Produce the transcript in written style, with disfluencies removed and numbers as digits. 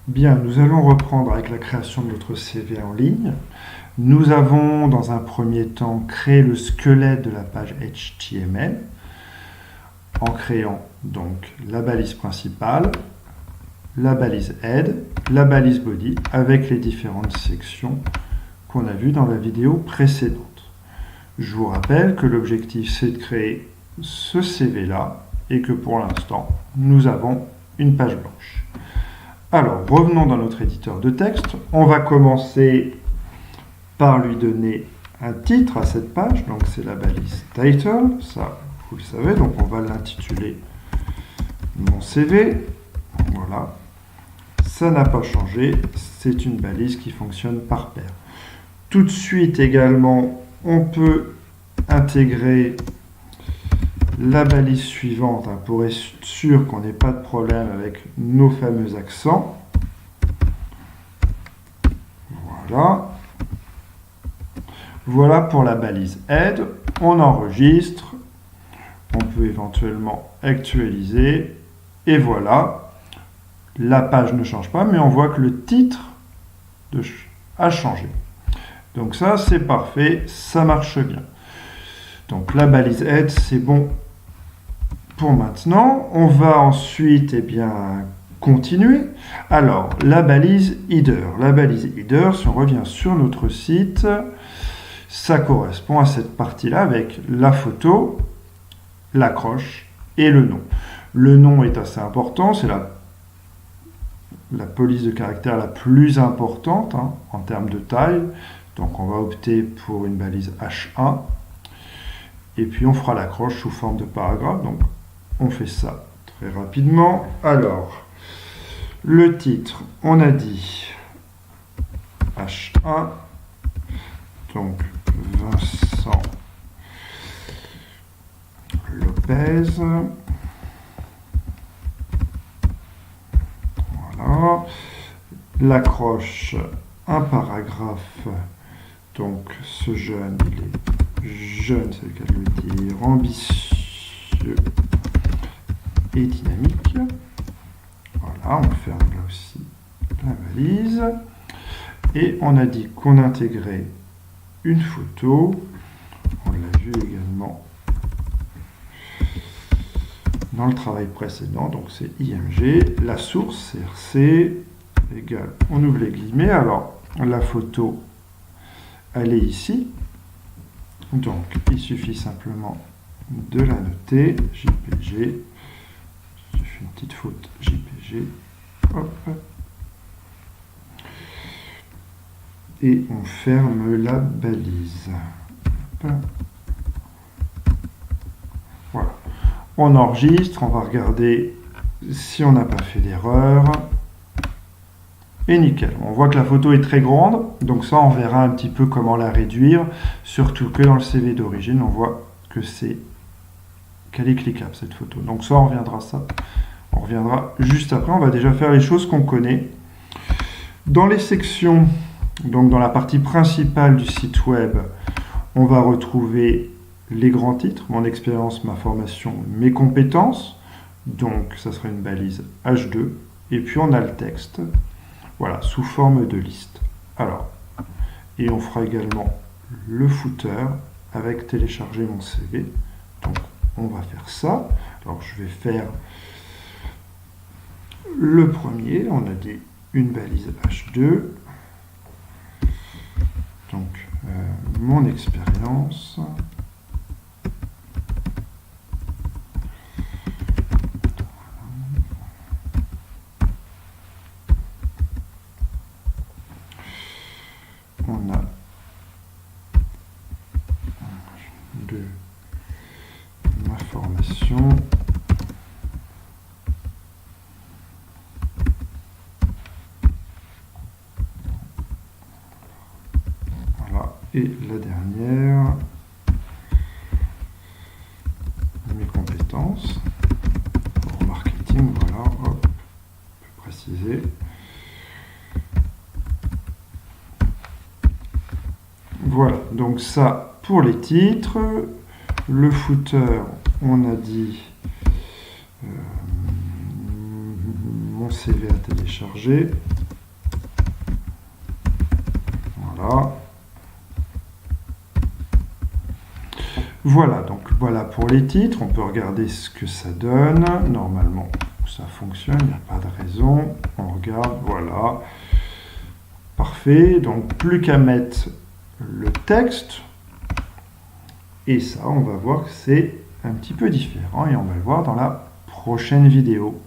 Bien, nous allons reprendre avec la création de notre CV en ligne. Nous avons, dans un premier temps, créé le squelette de la page HTML en créant donc la balise principale, la balise head, la balise body avec les différentes sections qu'on a vues dans la vidéo précédente. Je vous rappelle que l'objectif c'est de créer ce CV-là et que pour l'instant, nous avons une page blanche. Alors, revenons dans notre éditeur de texte. On va commencer par lui donner un titre à cette page. Donc, c'est la balise title. Ça, vous le savez. Donc, on va l'intituler mon CV. Voilà. Ça n'a pas changé. C'est une balise qui fonctionne par paire. Tout de suite également, on peut intégrer la balise suivante pour être sûr qu'on n'ait pas de problème avec nos fameux accents. Voilà. Voilà pour la balise head. On enregistre. On peut éventuellement actualiser. Et voilà. La page ne change pas, mais on voit que le titre a changé. Donc ça, c'est parfait. Ça marche bien. Donc la balise head, c'est bon pour maintenant. On va ensuite continuer. Alors, la balise header. La balise header, si on revient sur notre site, ça correspond à cette partie-là avec la photo, l'accroche et le nom. Le nom est assez important, c'est la police de caractère la plus importante en termes de taille. Donc on va opter pour une balise H1. Et puis on fera l'accroche sous forme de paragraphe. Donc on fait ça très rapidement. Alors, le titre, on a dit H1. Donc Vincent Lopez. Voilà. L'accroche, un paragraphe. Donc ce jeune, il est jeune, c'est le cas de le dire, ambitieux et dynamique. Voilà, on ferme là aussi la valise. Et on a dit qu'on intégrait une photo. On l'a vu également dans le travail précédent. Donc c'est IMG. La source, CRC, égale, on ouvre les guillemets. Alors, la photo, elle est ici. Donc, il suffit simplement de la noter. JPG. J'ai fait une petite faute. JPG. Hop. Et on ferme la balise. Hop. Voilà. On enregistre. On va regarder si on n'a pas fait d'erreur. Et nickel. On voit que la photo est très grande. Donc ça, on verra un petit peu comment la réduire. Surtout que dans le CV d'origine, on voit que qu'elle est cliquable, cette photo. Donc ça, on reviendra juste après. On va déjà faire les choses qu'on connaît. Dans les sections, donc dans la partie principale du site web, on va retrouver les grands titres, mon expérience, ma formation, mes compétences. Donc ça sera une balise H2. Et puis on a le texte. Voilà, sous forme de liste. Alors, et on fera également le footer avec télécharger mon CV. Donc, on va faire ça. Alors, je vais faire le premier. On a dit une balise H2. Donc, mon expérience. On a de ma formation. Voilà. Et la dernière, mes compétences pour marketing. Voilà, hop, on peut préciser. Voilà, donc ça pour les titres. Le footer, on a dit mon CV à télécharger. Voilà. Voilà, donc voilà pour les titres. On peut regarder ce que ça donne. Normalement, ça fonctionne, il n'y a pas de raison. On regarde, voilà. Parfait, donc plus qu'à mettre le texte. Et ça, on va voir que c'est un petit peu différent et on va le voir dans la prochaine vidéo.